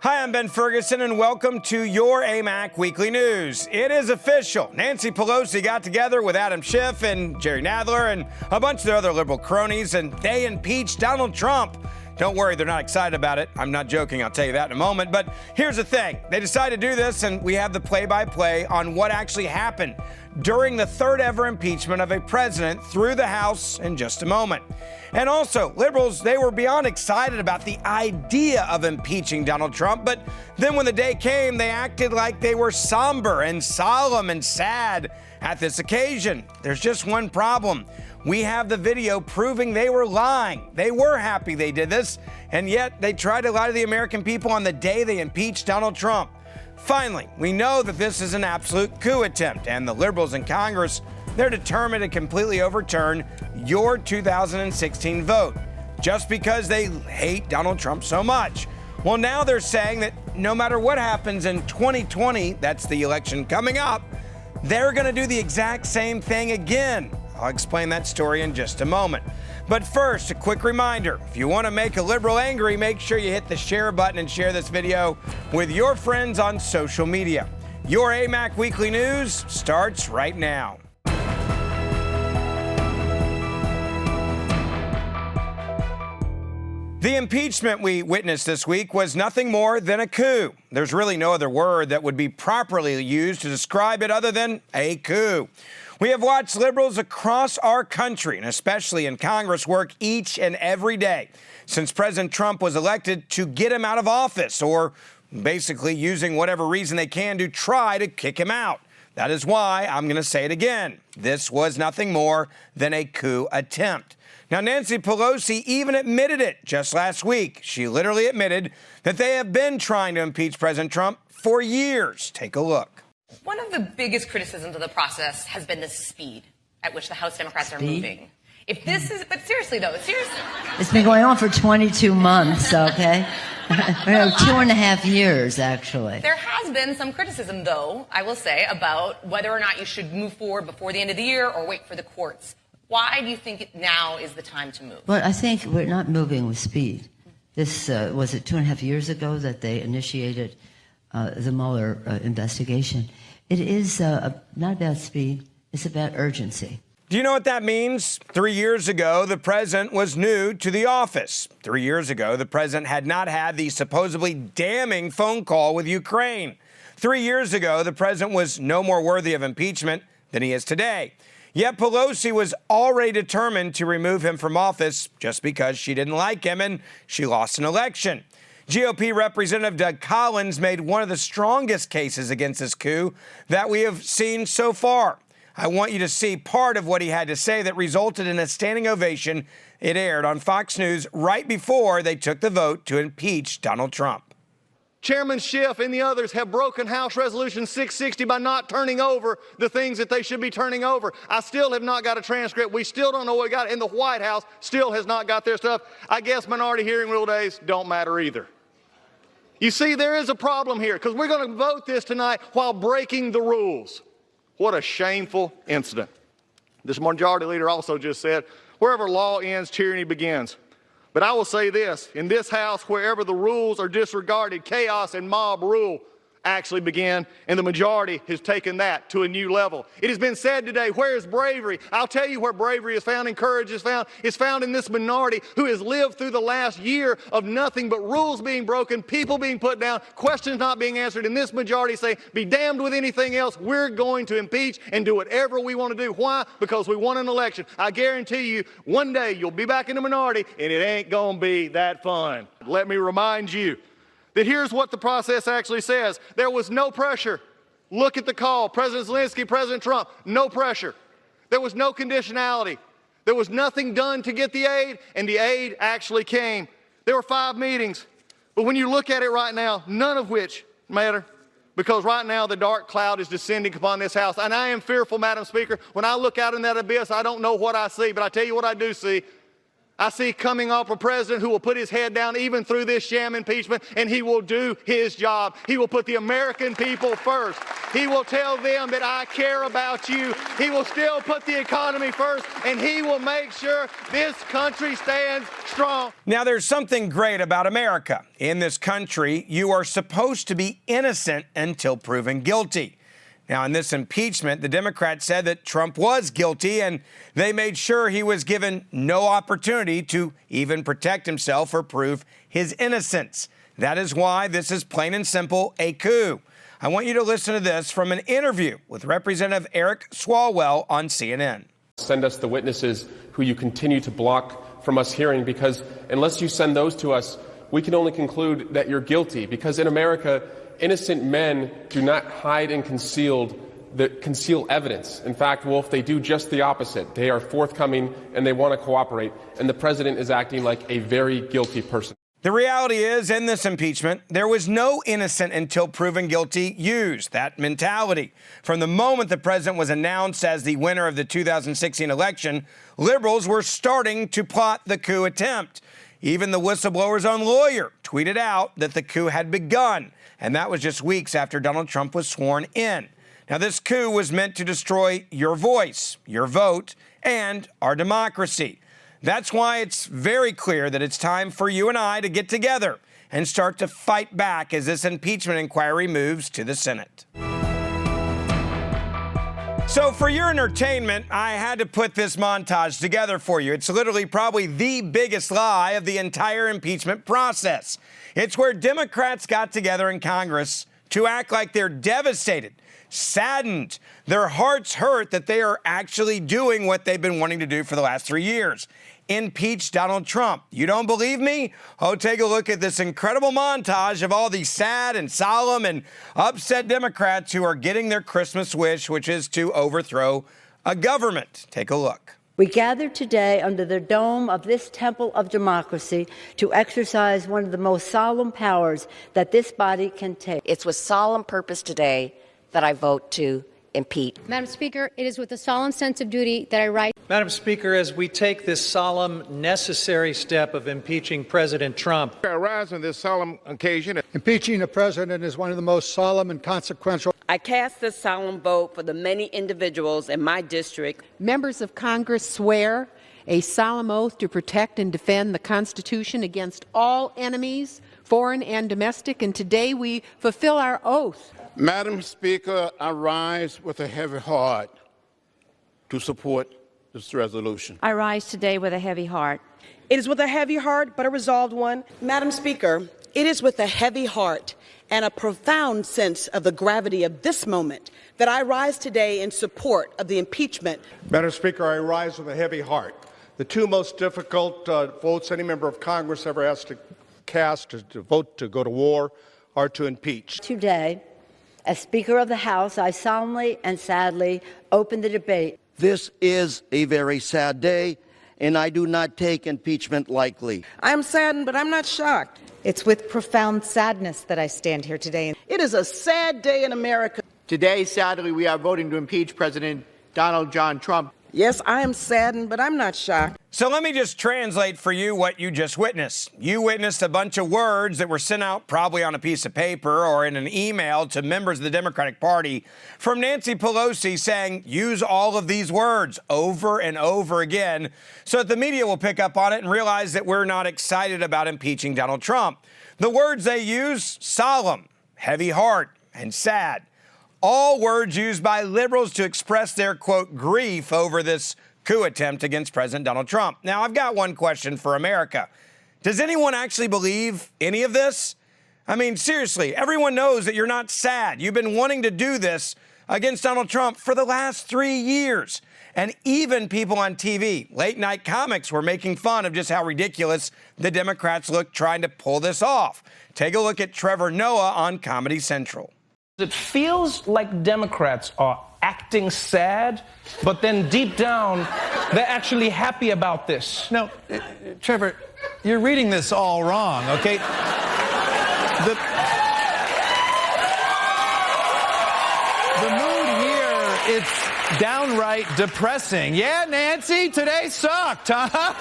Hi, I'm Ben Ferguson, and welcome to your AMAC Weekly News. It is official. Nancy Pelosi got together with Adam Schiff and Jerry Nadler and a bunch of their other liberal cronies, and they impeached Donald Trump. Don't worry, they're not excited about it. I'm not joking. I'll tell you that in a moment. But here's the thing. They decided to do this, and we have the play-by-play on what actually happened during the third ever impeachment of a president through the House in just a moment. And also, liberals, they were beyond excited about the idea of impeaching Donald Trump, but then when the day came, they acted like they were somber and solemn and sad at this occasion. There's just one problem. We have the video proving they were lying. They were happy they did this, and yet they tried to lie to the American people on the day they impeached Donald Trump. Finally, we know that this is an absolute coup attempt, and the liberals in Congress, they're determined to completely overturn your 2016 vote just because they hate Donald Trump so much. Well, now they're saying that no matter what happens in 2020, that's the election coming up, they're going to do the exact same thing again. I'll explain that story in just a moment. But first, a quick reminder. If you want to make a liberal angry, make sure you hit the share button and share this video with your friends on social media. Your AMAC Weekly News starts right now. The impeachment we witnessed this week was nothing more than a coup. There's really no other word that would be properly used to describe it other than a coup. We have watched liberals across our country, and especially in Congress, work each and every day since President Trump was elected to get him out of office, or basically using whatever reason they can to try to kick him out. That is why I'm going to say it again. This was nothing more than a coup attempt. Now, Nancy Pelosi even admitted it just last week. She literally admitted that they have been trying to impeach President Trump for years. Take a look. One of the biggest criticisms of the process has been the speed at which the House Democrats are moving. If this is, but seriously though, seriously. It's been going on for 22 months, okay? 2.5 years, actually. There has been some criticism, though, I will say, about whether or not you should move forward before the end of the year or wait for the courts. Why do you think now is the time to move? Well, I think we're not moving with speed. This, was it 2.5 years ago that they initiated the Mueller investigation? It is not about speed, it's about urgency. Do you know what that means? 3 years ago, the president was new to the office. 3 years ago, the president had not had the supposedly damning phone call with Ukraine. 3 years ago, the president was no more worthy of impeachment than he is today. Yet Pelosi was already determined to remove him from office just because she didn't like him and she lost an election. GOP Representative Doug Collins made one of the strongest cases against this coup that we have seen so far. I want you to see part of what he had to say that resulted in a standing ovation. It aired on Fox News right before they took the vote to impeach Donald Trump. Chairman Schiff and the others have broken House Resolution 660 by not turning over the things that they should be turning over. I still have not got a transcript. We still don't know what we got, and the White House still has not got their stuff. I guess minority hearing rule days don't matter either. You see, there is a problem here because we're going to vote this tonight while breaking the rules. What a shameful incident. This majority leader also just said, wherever law ends, tyranny begins. But I will say this, in this House, wherever the rules are disregarded, chaos and mob rule actually begin, and the majority has taken that to a new level. It has been said today, where is bravery? I'll tell you where bravery is found and courage is found. It's found in this minority who has lived through the last year of nothing but rules being broken, people being put down, questions not being answered, and this majority say, be damned with anything else. We're going to impeach and do whatever we want to do. Why? Because we won an election. I guarantee you, one day you'll be back in the minority, and it ain't going to be that fun. Let me remind you that here's what the process actually says. There was no pressure. Look at the call. President Zelensky, President Trump, no pressure. There was no conditionality. There was nothing done to get the aid, and the aid actually came. There were 5 meetings. But when you look at it right now, none of which matter, because right now the dark cloud is descending upon this House. And I am fearful, Madam Speaker. When I look out in that abyss, I don't know what I see, but I tell you what I do see. I see coming off a president who will put his head down even through this sham impeachment, and he will do his job. He will put the American people first. He will tell them that I care about you. He will still put the economy first, and he will make sure this country stands strong. Now, there's something great about America. In this country, you are supposed to be innocent until proven guilty. Now, in this impeachment, the Democrats said that Trump was guilty, and they made sure he was given no opportunity to even protect himself or prove his innocence. That is why this is plain and simple a coup. I want you to listen to this from an interview with Representative Eric Swalwell on CNN. Send us the witnesses who you continue to block from us hearing, because unless you send those to us, we can only conclude that you're guilty, because in America, innocent men do not hide and conceal evidence. In fact, Wolf, they do just the opposite. They are forthcoming and they want to cooperate. And the president is acting like a very guilty person. The reality is, in this impeachment, there was no innocent until proven guilty used. That mentality. From the moment the president was announced as the winner of the 2016 election, liberals were starting to plot the coup attempt. Even the whistleblower's own lawyer tweeted out that the coup had begun. And that was just weeks after Donald Trump was sworn in. Now, this coup was meant to destroy your voice, your vote, and our democracy. That's why it's very clear that it's time for you and I to get together and start to fight back as this impeachment inquiry moves to the Senate. So for your entertainment, I had to put this montage together for you. It's literally probably the biggest lie of the entire impeachment process. It's where Democrats got together in Congress to act like they're devastated, saddened, their hearts hurt that they are actually doing what they've been wanting to do for the last 3 years. Impeach Donald Trump. You don't believe me? Oh, take a look at this incredible montage of all these sad and solemn and upset Democrats who are getting their Christmas wish, which is to overthrow a government. Take a look. We gather today under the dome of this temple of democracy to exercise one of the most solemn powers that this body can take. It's with solemn purpose today that I vote to impeach. Madam Speaker, it is with a solemn sense of duty that I rise. Madam Speaker, as we take this solemn, necessary step of impeaching President Trump, I rise on this solemn occasion. Impeaching a president is one of the most solemn and consequential. I cast this solemn vote for the many individuals in my district. Members of Congress swear a solemn oath to protect and defend the Constitution against all enemies, foreign and domestic, and today we fulfill our oath. Madam Speaker, I rise with a heavy heart to support this resolution. I rise today with a heavy heart. It is with a heavy heart, but a resolved one. Madam Speaker, it is with a heavy heart and a profound sense of the gravity of this moment that I rise today in support of the impeachment. Madam Speaker, I rise with a heavy heart. The two most difficult votes any member of Congress ever has to cast to vote to go to war are to impeach. Today, as Speaker of the House, I solemnly and sadly open the debate. This is a very sad day, and I do not take impeachment lightly. I am saddened, but I'm not shocked. It's with profound sadness that I stand here today. It is a sad day in America. Today, sadly, we are voting to impeach President Donald John Trump. Yes, I am saddened, but I'm not shocked. So let me just translate for you what you just witnessed. You witnessed a bunch of words that were sent out probably on a piece of paper or in an email to members of the Democratic Party from Nancy Pelosi saying, use all of these words over and over again so that the media will pick up on it and realize that we're not excited about impeaching Donald Trump. The words they use, solemn, heavy heart, and sad. All words used by liberals to express their, quote, grief over this coup attempt against President Donald Trump. Now, I've got one question for America. Does anyone actually believe any of this? I mean, seriously, everyone knows that you're not sad. You've been wanting to do this against Donald Trump for the last 3 years. And even people on TV, late night comics, were making fun of just how ridiculous the Democrats look trying to pull this off. Take a look at Trevor Noah on Comedy Central. It feels like Democrats are acting sad, but then deep down, they're actually happy about this. No, Trevor, you're reading this all wrong, okay? The mood here, it's downright depressing. Yeah, Nancy, today sucked, huh?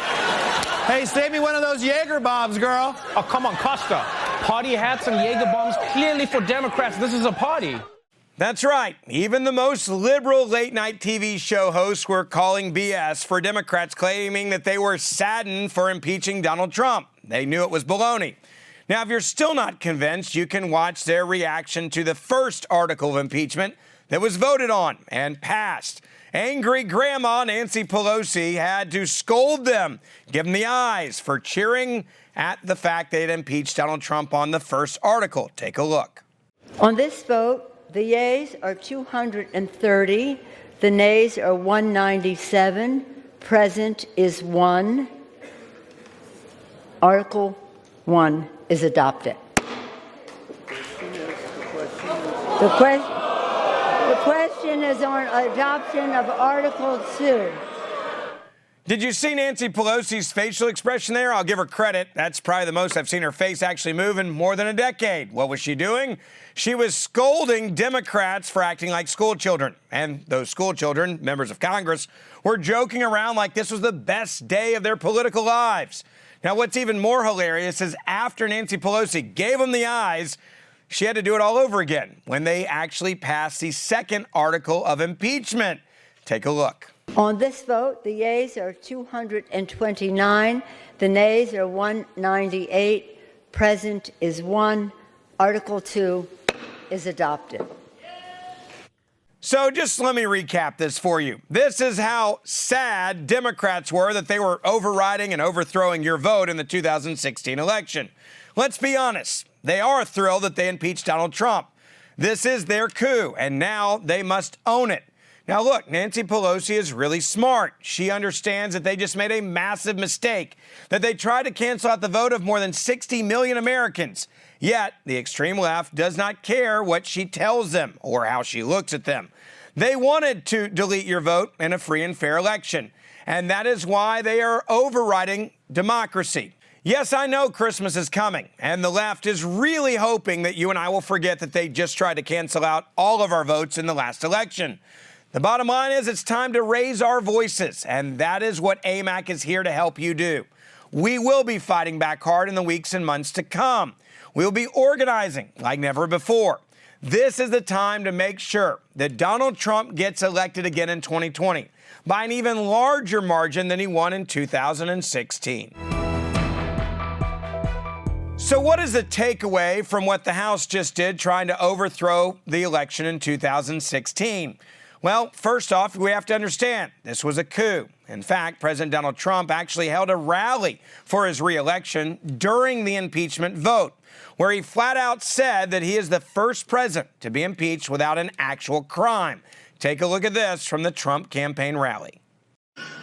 Hey, save me one of those Jaeger bombs, girl. Oh, come on, Costa. Party hats and Jaeger bombs, clearly for Democrats. This is a party. That's right. Even the most liberal late-night TV show hosts were calling BS for Democrats claiming that they were saddened for impeaching Donald Trump. They knew it was baloney. Now, if you're still not convinced, you can watch their reaction to the first article of impeachment that was voted on and passed. Angry Grandma Nancy Pelosi had to scold them, give them the eyes for cheering at the fact they'd impeached Donald Trump on the first article. Take a look. On this vote, the yeas are 230, the nays are 197, present is 1. Article 1 is adopted. The question is on adoption of Article 2. Did you see Nancy Pelosi's facial expression there? I'll give her credit. That's probably the most I've seen her face actually move in more than a decade. What was she doing? She was scolding Democrats for acting like school children. And those school children, members of Congress, were joking around like this was the best day of their political lives. Now, what's even more hilarious is after Nancy Pelosi gave them the eyes, she had to do it all over again when they actually passed the second article of impeachment. Take a look. On this vote, the yeas are 229, the nays are 198, present is 1. Article 2 is adopted. So just let me recap this for you. This is how sad Democrats were that they were overriding and overthrowing your vote in the 2016 election. Let's be honest. They are thrilled that they impeached Donald Trump. This is their coup, and now they must own it. Now, look, Nancy Pelosi is really smart. She understands that they just made a massive mistake, that they tried to cancel out the vote of more than 60 million Americans. Yet, the extreme left does not care what she tells them or how she looks at them. They wanted to delete your vote in a free and fair election, and that is why they are overriding democracy. Yes, I know Christmas is coming, and the left is really hoping that you and I will forget that they just tried to cancel out all of our votes in the last election. The bottom line is it's time to raise our voices, and that is what AMAC is here to help you do. We will be fighting back hard in the weeks and months to come. We'll be organizing like never before. This is the time to make sure that Donald Trump gets elected again in 2020 by an even larger margin than he won in 2016. So what is the takeaway from what the House just did trying to overthrow the election in 2016? Well, first off, we have to understand this was a coup. In fact, President Donald Trump actually held a rally for his re-election during the impeachment vote, where he flat out said that he is the first president to be impeached without an actual crime. Take a look at this from the Trump campaign rally.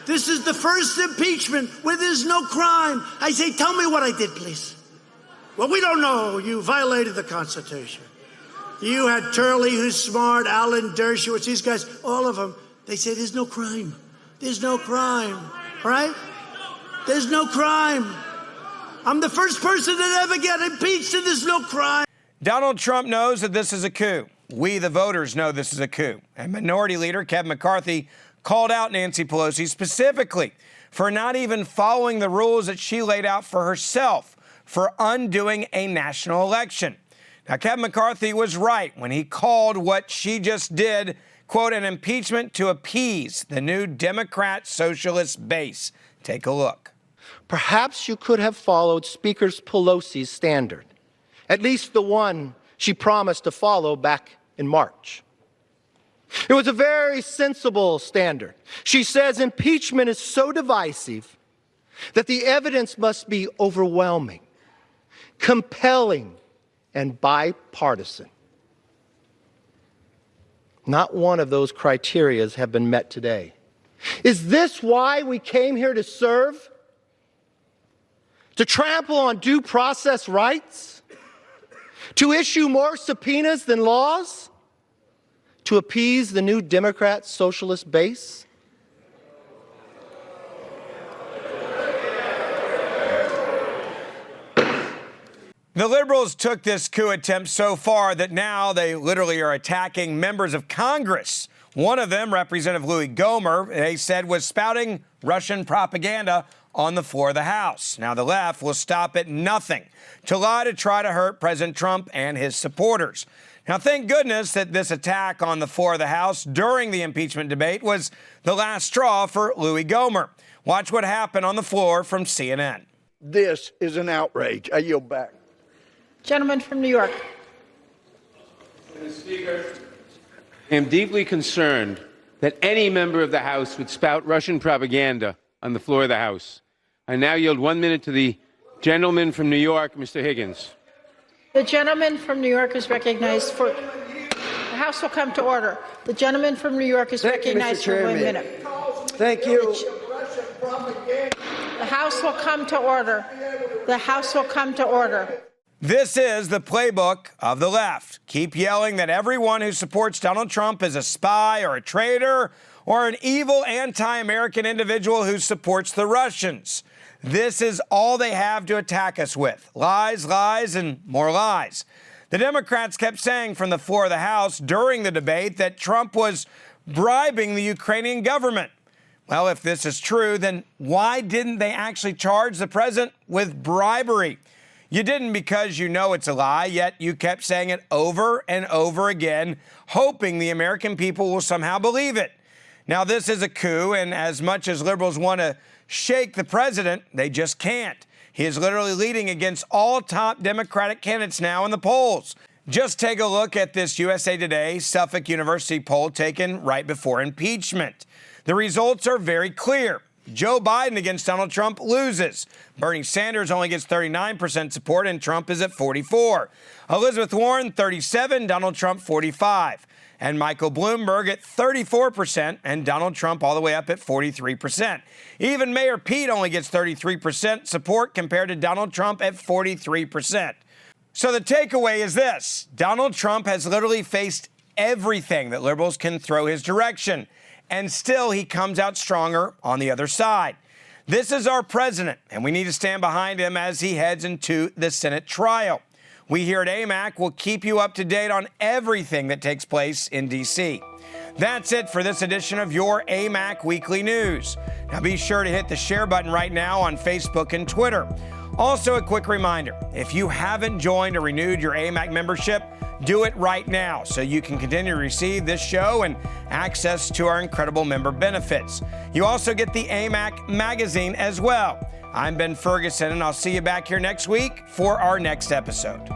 This is the first impeachment where there's no crime. I say, tell me what I did, please. Well, we don't know. You violated the Constitution. You had Turley, who's smart, Alan Dershowitz, these guys, all of them. They say there's no crime. There's no crime, right? There's no crime. I'm the first person to ever get impeached and there's no crime. Donald Trump knows that this is a coup. We, the voters, know this is a coup. And Minority Leader Kevin McCarthy called out Nancy Pelosi specifically for not even following the rules that she laid out for herself for undoing a national election. Now, Kevin McCarthy was right when he called what she just did, quote, an impeachment to appease the new Democrat socialist base. Take a look. Perhaps you could have followed Speaker Pelosi's standard, at least the one she promised to follow back in March. It was a very sensible standard. She says impeachment is so divisive that the evidence must be overwhelming, compelling, and bipartisan. Not one of those criteria have been met today. Is this why we came here to serve? To trample on due process rights? To issue more subpoenas than laws? To appease the new Democrat socialist base? The liberals took this coup attempt so far that now they literally are attacking members of Congress One of them, Representative Louis Gohmert, they said was spouting Russian propaganda on the floor of the House. Now, the left will stop at nothing to lie to try to hurt President Trump and his supporters. Now, thank goodness that this attack on the floor of the House during the impeachment debate was the last straw for Louis Gohmert. Watch what happened on the floor from CNN. This is an outrage. I yield back. Gentleman from New York. Mr. Speaker, I am deeply concerned that any member of the House would spout Russian propaganda on the floor of the House. I now yield 1 minute to the gentleman from New York, Mr. Higgins. The gentleman from New York is recognized for... The House will come to order. The gentleman from New York is recognized for 1 minute. Thank you. The House will come to order. The House will come to order. This is the playbook of the left. Keep yelling that everyone who supports Donald Trump is a spy or a traitor or an evil anti-American individual who supports the Russians. This is all they have to attack us with. Lies, lies, and more lies. The Democrats kept saying from the floor of the House during the debate that Trump was bribing the Ukrainian government. Well, if this is true, then why didn't they actually charge the president with bribery? You didn't because you know it's a lie, yet you kept saying it over and over again, hoping the American people will somehow believe it. Now, this is a coup, and as much as liberals want to shake the president, they just can't. He is literally leading against all top Democratic candidates now in the polls. Just take a look at this USA Today Suffolk University poll taken right before impeachment. The results are very clear. Joe Biden against Donald Trump loses. Bernie Sanders only gets 39% support, and Trump is at 44%. Elizabeth Warren, 37%, Donald Trump, 45%. And Michael Bloomberg at 34%, and Donald Trump all the way up at 43%. Even Mayor Pete only gets 33% support compared to Donald Trump at 43%. So the takeaway is this. Donald Trump has literally faced everything that liberals can throw his direction, and still he comes out stronger on the other side. This is our president, and we need to stand behind him as he heads into the Senate trial. We here at AMAC will keep you up to date on everything that takes place in D.C. That's it for this edition of your AMAC Weekly News. Now be sure to hit the share button right now on Facebook and Twitter. Also, a quick reminder, if you haven't joined or renewed your AMAC membership, do it right now so you can continue to receive this show and access to our incredible member benefits. You also get the AMAC magazine as well. I'm Ben Ferguson, and I'll see you back here next week for our next episode.